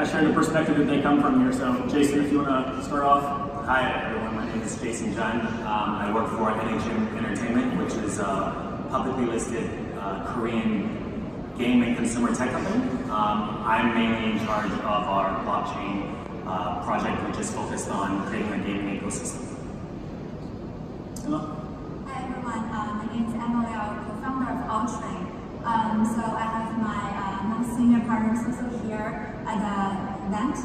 of share the perspective that they come from here. So Jason, if you want to start off. Hi everyone, my name is Jason Jeon. I work for Qtum Entertainment, which is a publicly listed Korean game and consumer tech company. I'm mainly in charge of our blockchain project, which is focused on creating a gaming ecosystem. Hello. Hi everyone, my name is Liao, co-founder of Ultrain. So I have my senior partners also here at the event.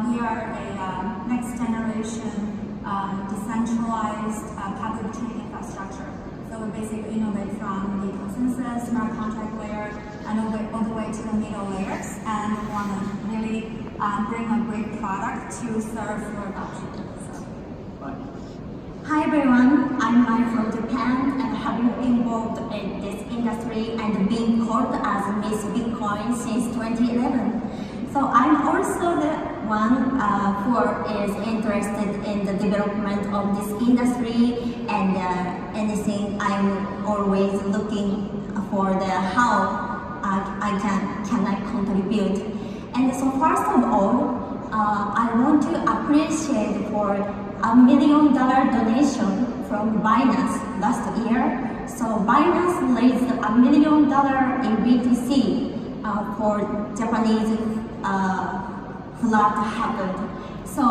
We are a next generation decentralized public chain infrastructure. So we basically innovate from the consensus, smart contract layer, and all the way to the middle layers. And we want to really bring a great product to serve for adoption. So. Hi everyone, I'm Mai from Japan and have been involved in this industry and being called as Miss Bitcoin since 2011. So I'm also the one who is interested in the development of this industry and anything. I'm always looking for the how I can contribute. And so first of all, I want to appreciate for $1 million donation from Binance last year. So Binance raised $1 million in BTC for Japanese flood happened. So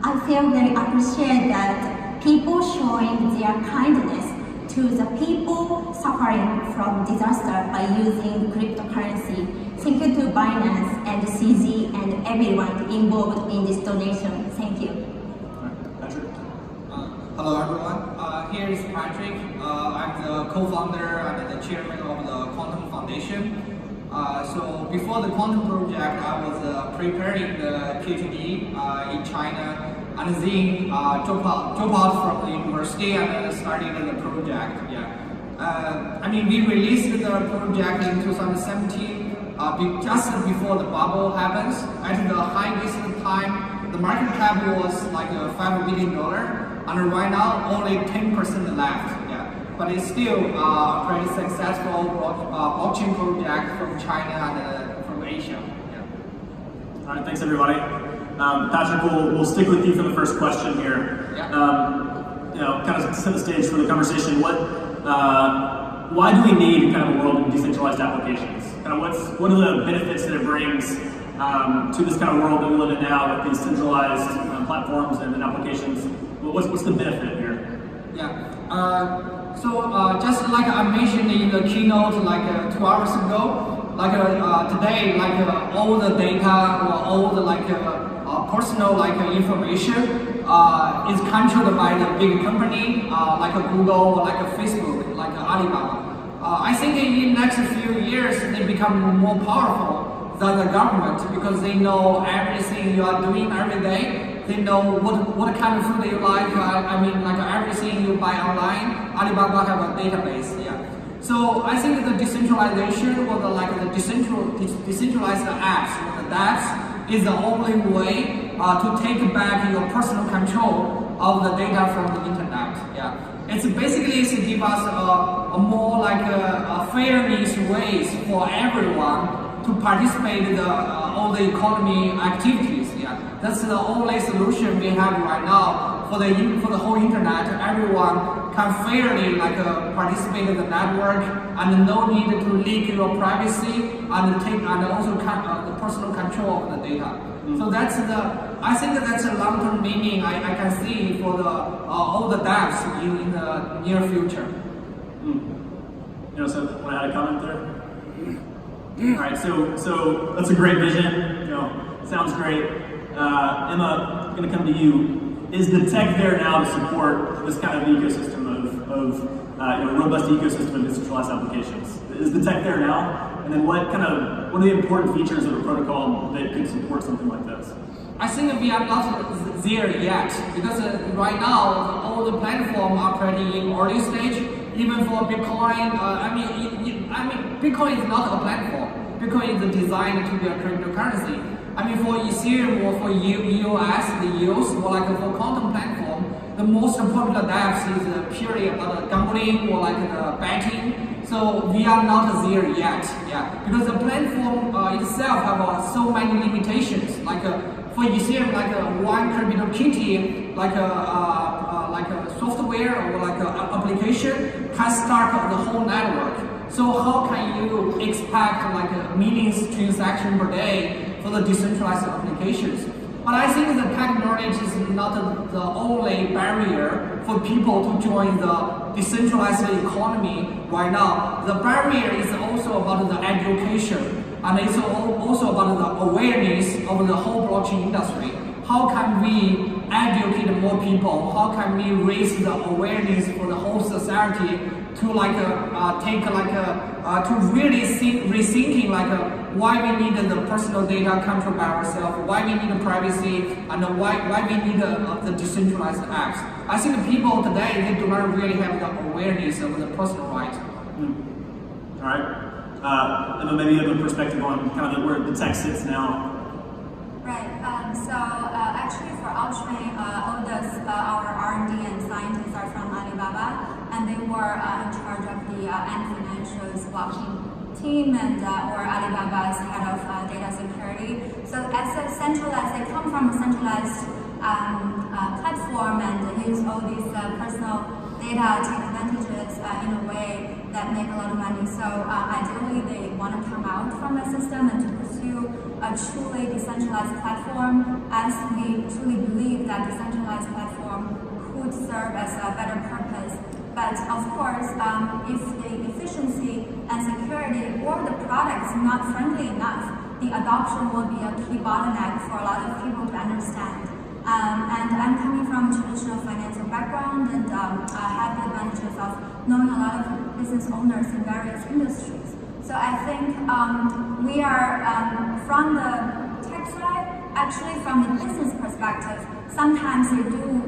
I feel very appreciated that people showing their kindness to the people suffering from disaster by using cryptocurrency. Thank you to Binance and CZ and everyone involved in this donation. Thank you. Patrick. Hello everyone. Here is Patrick. I'm the co-founder and the chairman of the Qtum Foundation. So before the Qtum project, I was preparing the PhD in China and then dropped out from the university and started the project. Yeah. I mean, we released the project in 2017. Just before the bubble happens, at the highest time, the market cap was like $5 billion, and right now only 10% left. Yeah, but it's still a pretty successful blockchain project from China and from Asia. Yeah. All right, thanks everybody. Patrick, we'll stick with you for the first question here. Yeah. Kind of set the stage for the conversation. Why do we need kind of a world of decentralized applications? Kind of what are the benefits that it brings to this kind of world that we live in now with these centralized platforms and applications? What's the benefit here? Yeah. So just like I mentioned in the keynote like 2 hours ago, like today, like all the data or all the personal information is controlled by the big company like Google, like Facebook, like Alibaba. I think in the next few years they become more powerful than the government because they know everything you are doing every day. They know what kind of food you like. I mean, like everything you buy online, Alibaba have a database. Yeah. So I think the decentralization or the decentralized apps or the dApps is the only way to take back your personal control of the data from the internet. Yeah. It's basically to give us a more like a fairness ways for everyone to participate in all the economy activities. Yeah, that's the only solution we have right now for the whole internet. Everyone can fairly participate in the network and no need to leak your privacy and also the personal control of the data. So I think that's a long-term meaning I can see for all the dApps in the near future. So want to add a comment there? All right, so that's a great vision. Sounds great. Emma, I'm going to come to you. Is the tech there now to support this kind of ecosystem of robust ecosystem of decentralized applications? Is the tech there now? And then what are the important features of a protocol that could support something like this? I think we are not there yet because right now all the platforms are pretty in early stage. Even for Bitcoin, I mean, Bitcoin is not a platform. Bitcoin is designed to be a cryptocurrency. I mean, for Ethereum or for EOS, the EOS, or like for Qtum platform, the most popular dApps is purely about gambling or like the betting. So we are not there yet, because the platform itself have so many limitations. Like for Ethereum, like one CryptoKitty, like a software or like an application can start the whole network. So how can you expect like millions transactions per day for the decentralized applications? But I think the tech knowledge is not the only barrier for people to join the decentralized economy right now. The barrier is also about the education, and it's also about the awareness of the whole blockchain industry. How can we educate more people? How can we raise the awareness for the whole society to to really rethinking why we need the personal data controlled by ourselves, why we need privacy, and why we need the decentralized apps. I think people today, they do not really have the awareness of the personal right. All right. And then maybe you have a perspective on kind of where the tech sits now. Right. Actually, for Ultrain, all our R&D and scientists are from Alibaba, and they were in charge of the Ant Financial's blockchain team and or Alibaba's head of data security. So as a centralized, they come from a centralized platform and use all these personal data, take advantages in a way that make a lot of money. So ideally, they want to come out from the system and to pursue a truly decentralized platform, as we truly believe that decentralized platform could serve as a better purpose. But of course, if the efficiency and security or the product is not friendly enough, the adoption will be a key bottleneck for a lot of people to understand. And I'm coming from a traditional financial background and have the advantages of knowing a lot of business owners in various industries. So I think we are, from the tech side, actually from the business perspective, sometimes they do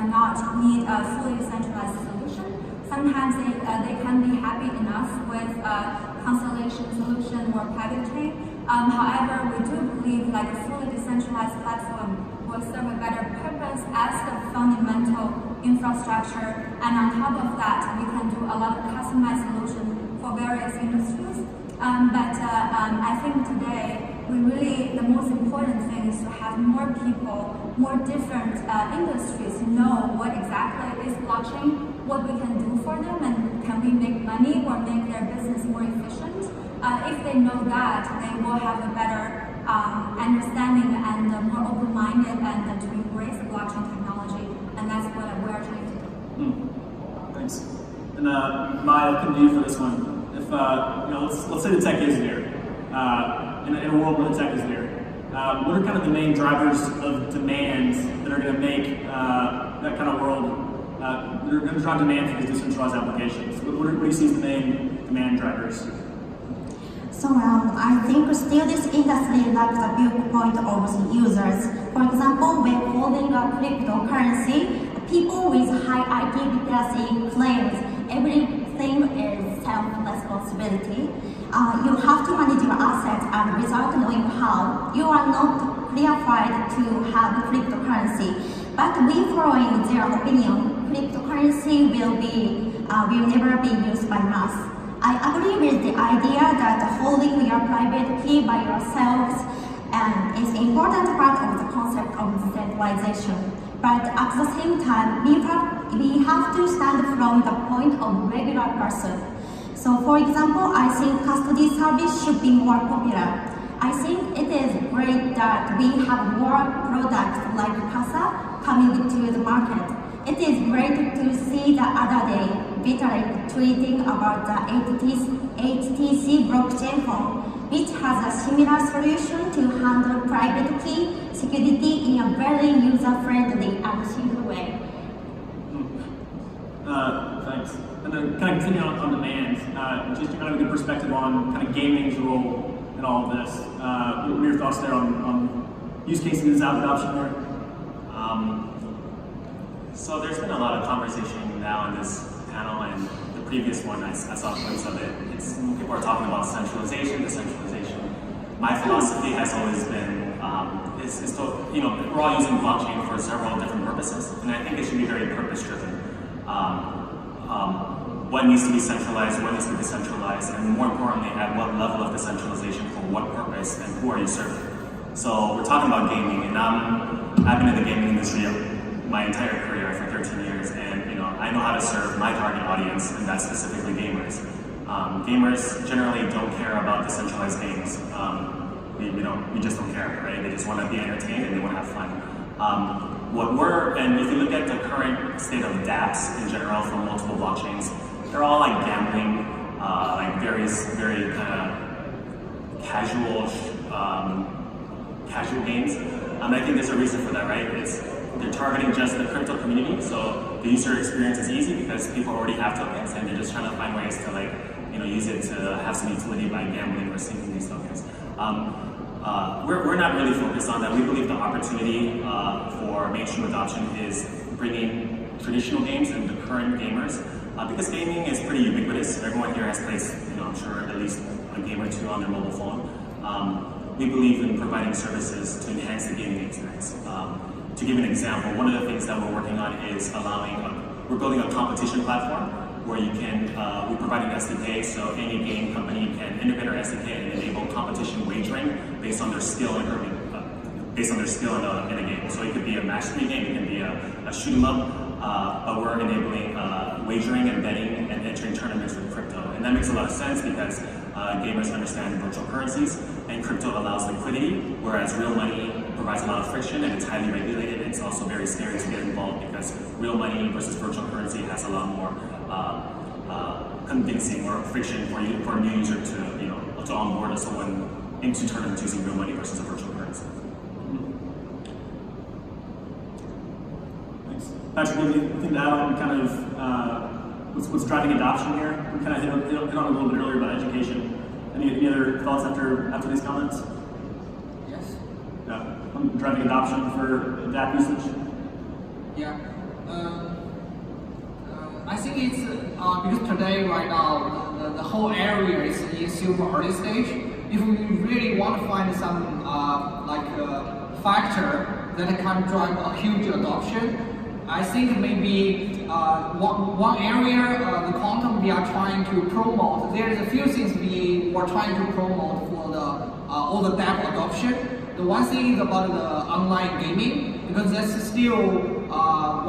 not need a fully decentralized solution. Sometimes they can be happy enough with a constellation solution or private chain. However, we do believe like a fully decentralized platform will serve a better purpose as the fundamental infrastructure, and on top of that, we can do a lot of customized solutions for various industries. I think today, the most important thing is to have more people, more different industries know what exactly is blockchain, what we can do for them, and can we make money or make their business more efficient. If they know that, they will have a better understanding and more open-minded and to embrace blockchain technology, and that's what we're trying to do. Thanks. And Maya, I'll come to you for this one. If let's say the tech is there, in a world where the tech is there, what are kind of the main drivers of demand that are going to make that kind of world that are going to drive demand for these decentralized applications? What do you see as the main demand drivers? So I think still this industry lacks a viewpoint of the users. For example, when holding a cryptocurrency, people with high IT literacy claims everything is self-responsibility. You have to manage your assets, and without knowing how, you are not qualified to have cryptocurrency. But we following their opinion, cryptocurrency will never be used by mass. I agree with the idea that holding your private key by yourselves is an important part of the concept of decentralization. But at the same time, we have to stand from the point of regular person. So for example, I think custody service should be more popular. I think it is great that we have more products like Casa coming to the market. It is great to see the other day Vitalik tweeting about the HTC blockchain phone, which has a similar solution to handle private key security in a very user-friendly and simple way. Thanks. And then kind of continue on demand, just to kind of a good perspective on kind of gaming's role in all of this. What are your thoughts there on use cases, adoption there? So there's been a lot of conversation now in this panel, and the previous one I saw clips of it. People are talking about centralization, decentralization. My philosophy has always been we're all using blockchain for several different purposes, and I think it should be very purpose-driven. what needs to be centralized, what needs to be decentralized, and more importantly, at what level of decentralization, for what purpose, and who are you serving? So we're talking about gaming, and I've been in the gaming industry my entire career for 13 years, and I know how to serve my target audience, and that's specifically gamers. Gamers generally don't care about decentralized games. We just don't care, right? They just want to be entertained and they want to have fun. And if you look at the current state of dApps in general for multiple blockchains, they're all like gambling, like very kind of casual games. I think there's a reason for that, right? They're targeting just the crypto community, so the user experience is easy because people already have tokens and they're just trying to find ways to use it to have some utility by gambling or sinking these tokens. We're not really focused on that. We believe the opportunity for mainstream adoption is bringing traditional games and the current gamers, because gaming is pretty ubiquitous. Everyone here has played, I'm sure at least a game or two on their mobile phone. We believe in providing services to enhance the gaming experience. To give an example, one of the things that we're working on is we're building a competition platform where we provide an SDK, so any game company can integrate our SDK and enable competition wagering based on their skill in a game. So it could be a match 3 game, it can be a shoot 'em up, but we're enabling wagering and betting and entering tournaments with crypto. And that makes a lot of sense because gamers understand virtual currencies, and crypto allows liquidity, whereas real money provides a lot of friction and it's highly regulated. It's also very scary to get involved because real money versus virtual currency has a lot more convincing or friction for a new user to onboard someone into tournaments using real money versus a virtual currency. Thanks. Patrick, anything to add on kind of what's driving adoption here? We kind of hit on a little bit earlier about education. Any other thoughts after these comments? Yes. Yeah. Driving adoption for dApp usage? Yeah. I think it's because today, right now, the whole area is in super early stage. If we really want to find some factor that can drive a huge adoption, I think maybe one area, the Qtum we are trying to promote. There's a few things we were trying to promote for all the dApp adoption. The one thing is about the online gaming, because that's still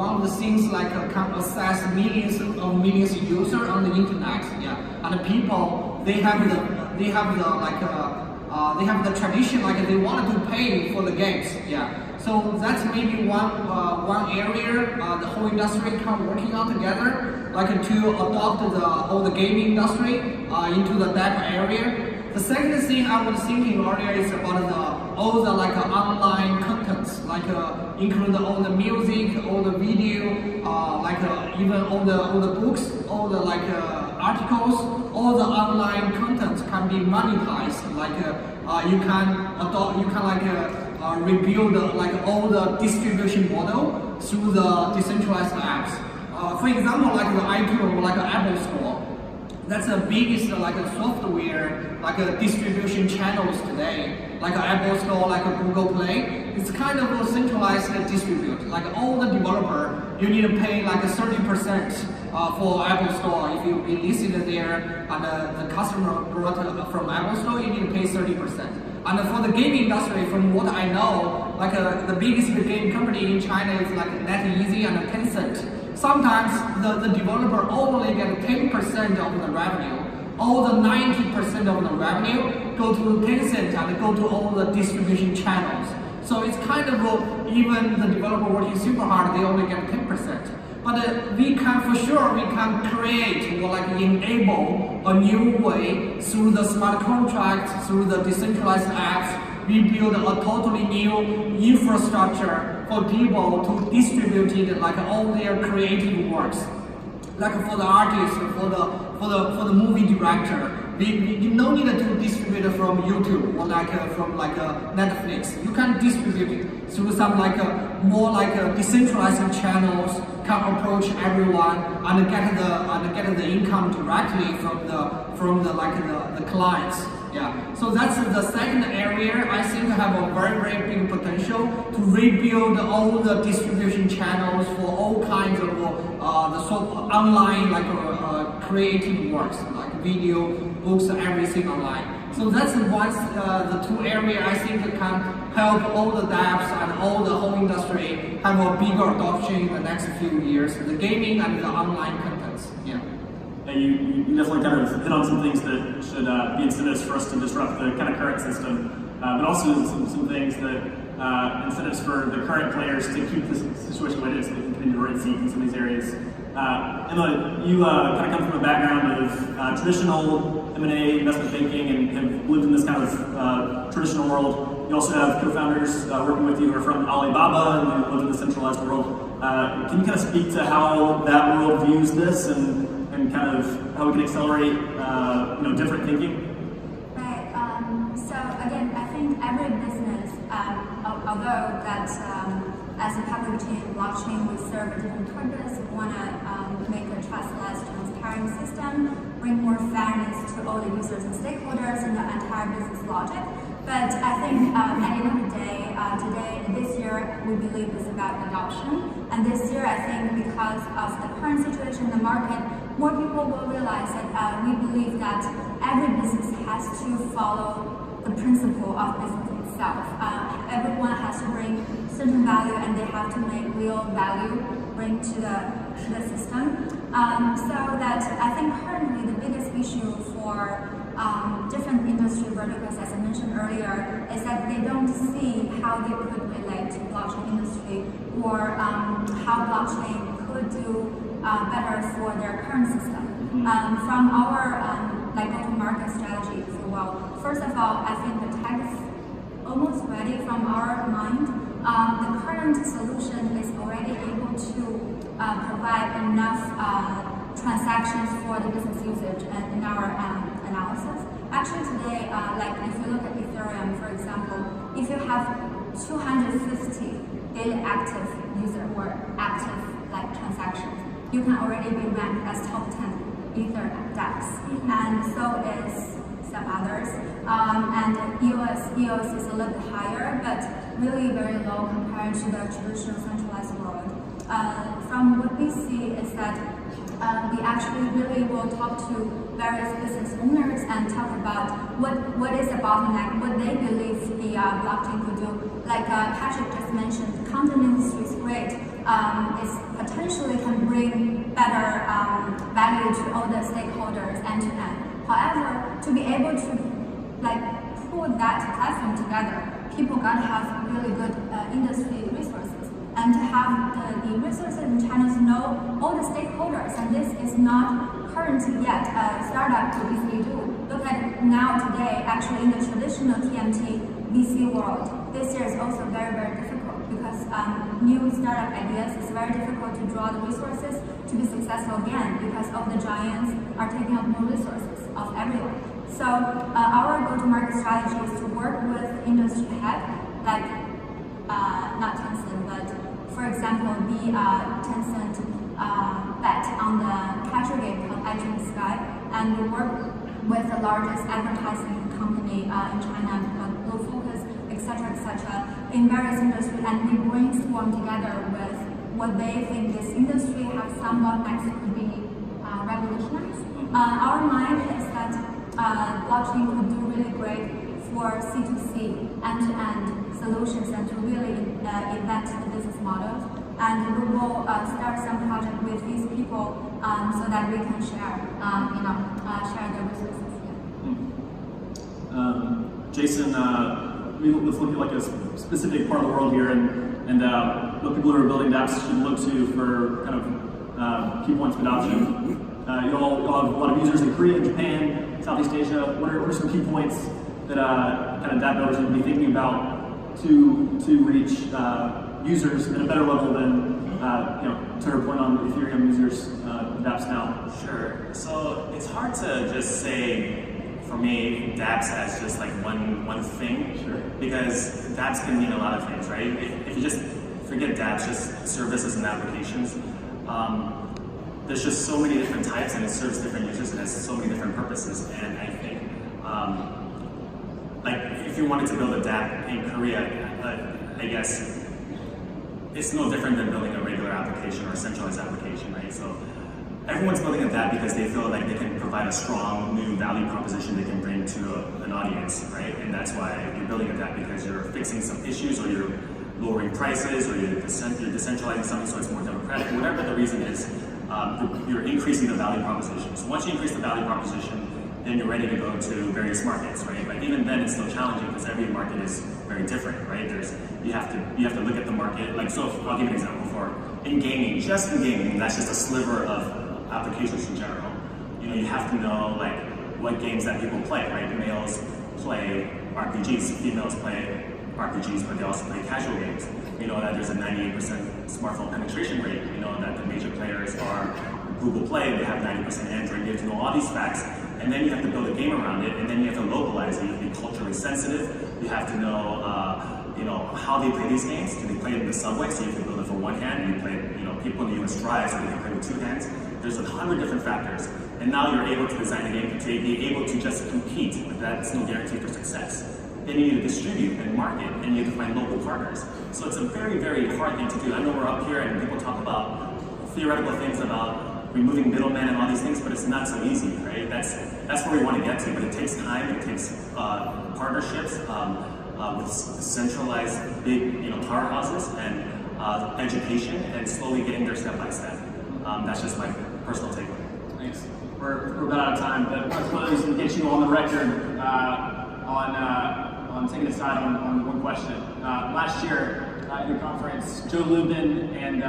one of the things can access millions of users on the internet. Yeah, and the people they have the tradition they wanted to pay for the games. Yeah. So that's maybe one area the whole industry can working on together, to adopt all the gaming industry into the dApp area. The second thing I was thinking earlier is about all the online contents, include all the music, all the video, even all the books, all the articles, all the online contents can be monetized. You can rebuild all the distribution model through the decentralized apps. For example, the Qtum or Apple Store. That's the biggest software distribution channels today, Apple Store, Google Play. It's kind of a centralized distribute. All the developer, you need to pay 30% for Apple Store. If you be listed there and the customer brought from Apple Store, you need to pay 30%. And for the gaming industry, from what I know, the biggest game company in China is NetEase and Tencent. Sometimes the developer only get 10% of the revenue. All the 90% of the revenue go to Tencent and go to all the distribution channels. So it's kind of even the developer working super hard, they only get 10%. But we can create or enable a new way through the smart contracts, through the decentralized apps. We build a totally new infrastructure for people to distribute it all their creative works. For the artist, for the movie director, you no need to distribute it from YouTube or from Netflix. You can distribute it through some more decentralized channels, can approach everyone and get the income directly from the clients. Yeah, so that's the second area I think have a very, very big potential to rebuild all the distribution channels for all kinds of the so online creative works like video, books, everything online. So that's the two areas I think can help all the dApps and all the whole industry have a bigger adoption in the next few years, the gaming and the online contents. Yeah. You definitely kind of hit on some things that should be incentives for us to disrupt the kind of current system, but also some things that incentives for the current players to keep this situation the way it is so they can continue to rent seat in some of these areas. Emma, you kind of come from a background of traditional M&A investment banking and have lived in this kind of traditional world. You also have co-founders working with you who are from Alibaba and who live in the centralized world. Can you kind of speak to how that world views this and kind of how we can accelerate different thinking? Right. So again, I think every business, although that as a public chain blockchain, we serve a different purpose. We want to make a trustless, transparent system, bring more fairness to all the users and stakeholders in the entire business logic. But I think at the end of the day, this year, we believe is about adoption. And this year, I think because of the current situation in the market, more people will realize that we believe that every business has to follow the principle of business itself. Everyone has to bring certain value and they have to make real value bring to the system. So that I think currently the biggest issue for different industry verticals, as I mentioned earlier, is that they don't see how they could relate to blockchain industry or how blockchain could do better for their current system. From our go-to-market strategy, if you will, first of all, I think the tech is almost ready from our mind. The current solution is already able to provide enough transactions for the business usage in our analysis. Actually today, if you look at Ethereum, for example, if you have 250 daily active user or active transactions, you can already be ranked as top 10 Ether dApps, and so is some others. And EOS is a little bit higher, but really very low compared to the traditional centralized world. From what we see is that we actually really will talk to various business owners and talk about what is the bottleneck, what they believe the blockchain could do. Like Patrick just mentioned, the content industry is great. It potentially can bring better value to all the stakeholders end to end. However, to be able to pull that platform together, people gotta have really good industry resources, and to have the resources and channels know all the stakeholders. And this is not currently yet a startup could easily do. Look at now today, actually in the traditional TMT VC world, this year is also very, very difficult because new startup ideas is very difficult to draw the resources to be successful again because all the giants are taking up more resources of everyone. So our go-to-market strategy is to work with industry head, not Tencent, but for example, the Tencent bet on the casual game called Edge in the Sky, and we work with the largest advertising company in China, Blue Focus, etc., in various industries, and we brainstorm together with what they think this industry has somewhat next could be revolutionized. Our mind is that blockchain could do really great for C2C, end-to-end solutions and to really invent the business models. And we will start some project with these people so that we can share, share the resources. Yeah. Jason, let's look at a specific part of the world here and what people who are building dApps should look to for kind of key points of adoption. You all have a lot of users in Korea, Japan, Southeast Asia. What are some key points that kind of dApp builders should be thinking about to reach users at a better level than to her point on Ethereum users dApps now? Sure. So it's hard to just say, for me, dApps as just one thing. Sure. Because dApps can mean a lot of things, right? If you just forget dApps, just services and applications, there's just so many different types and it serves different users and has so many different purposes. And I think if you wanted to build a dApp in Korea, I guess it's no different than building a regular application or a centralized application, right? So everyone's building a dApp because they feel like they can provide a strong new value proposition they can bring to an audience, right? And that's why you're building a dApp, because you're fixing some issues, or you're lowering prices, or you're decentralizing something so it's more democratic. Whatever the reason is, you're increasing the value proposition. So once you increase the value proposition, then you're ready to go to various markets, right? But even then, it's still challenging because every market is very different, right? You have to look at the market. Like, so I'll give you an example. In gaming, just in gaming, that's just a sliver of applications in general. You know, you have to know like what games that people play, right? Males play RPGs, females play RPGs, but they also play casual games. You know that there's a 98% smartphone penetration rate. You know that the major players are Google Play, they have 90% Android. You have to know all these facts, and then you have to build a game around it, and then you have to localize it. You have to be culturally sensitive. You have to know, how they play these games. Do they play it in the subway, so you can build it for one hand? You play, people in the US drive, so they can play with two hands. There's 100 different factors, and now you're able to design a game to be able to just compete, but that's no guarantee for success. Then you need to distribute and market, and you have to find local partners. So it's a very, very hard thing to do. I know we're up here and people talk about theoretical things about removing middlemen and all these things, but it's not so easy, right? That's where we want to get to, but it takes time, it takes partnerships with centralized big powerhouses and education, and slowly getting there step by step. That's just my personal takeaway. Thanks. We're about out of time, but I want to close and get you on the record on taking a side on one question. Last year at your conference, Joe Lubin and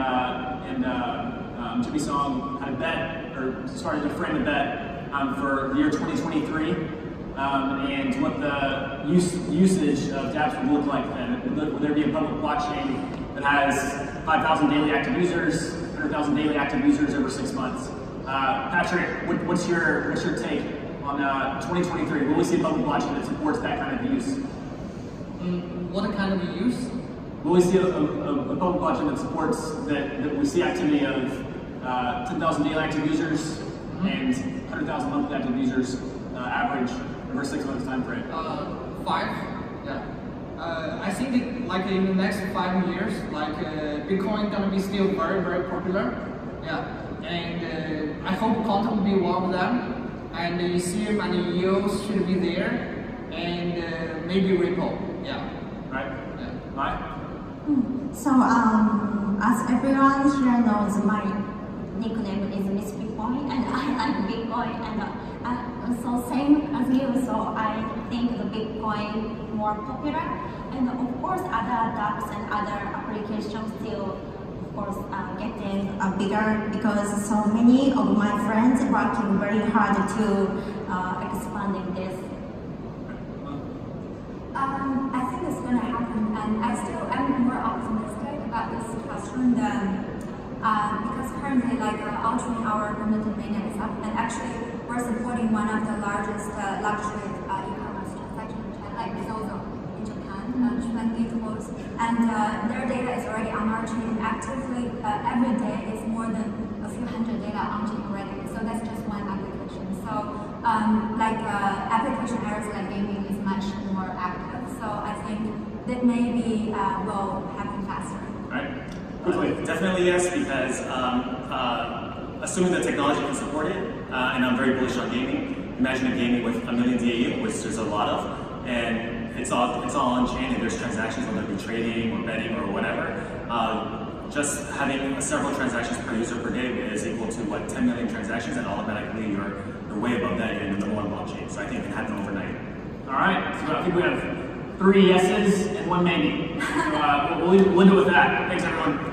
Jimmy Song had a bet, or started to frame a bet for the year 2023, and what the usage of dApps would look like then. Would there be a public blockchain that has 5,000 daily active users, 100,000 daily active users over 6 months? Patrick, what's your take on 2023? Will we see a public blockchain that supports that kind of use? What kind of use? Will we see a public blockchain that supports that we see activity of 10,000 daily active users and 100,000 monthly active users average over 6 months time frame? 5, yeah. I think like in the next 5 years, like Bitcoin gonna be still very, very popular. Yeah, and I hope Qtum will be one of them. And Ethereum and EOS should be there, and maybe Ripple. Yeah. Right. Yeah. Right. So, as everyone here knows, my nickname is Miss Bitcoin, and I like Bitcoin, and so same as you. So I think the Bitcoin more popular, and of course other dApps and other applications still, of course, getting bigger, because so many of my friends are working very hard to expanding this. I think it's going to happen, and I'm more optimistic about this question than because currently, like Ultrain, our permitted mainnet is up, and actually we're supporting one of the largest luxury e-commerce transaction chain, like Zozo in Japan, Trendy Clothes, and their data is already on our chain actively. Every day is more than a few hundred data on chain already. So that's just one application. So application areas like gaming is much more active. So I think that maybe will happen faster. Right. Definitely yes, because assuming the technology can support it, and I'm very bullish on gaming. Imagine a gaming with 1 million DAU, which there's a lot of, and it's all on chain, and there's transactions, whether it be trading or betting or whatever. Just having several transactions per user per day is equal to 10 million transactions, and automatically you're way above that. You're in the number one blockchain. So I think it can happen overnight. All right. So I think we have 3 yeses and 1 maybe. So we'll end it with that. Thanks, everyone.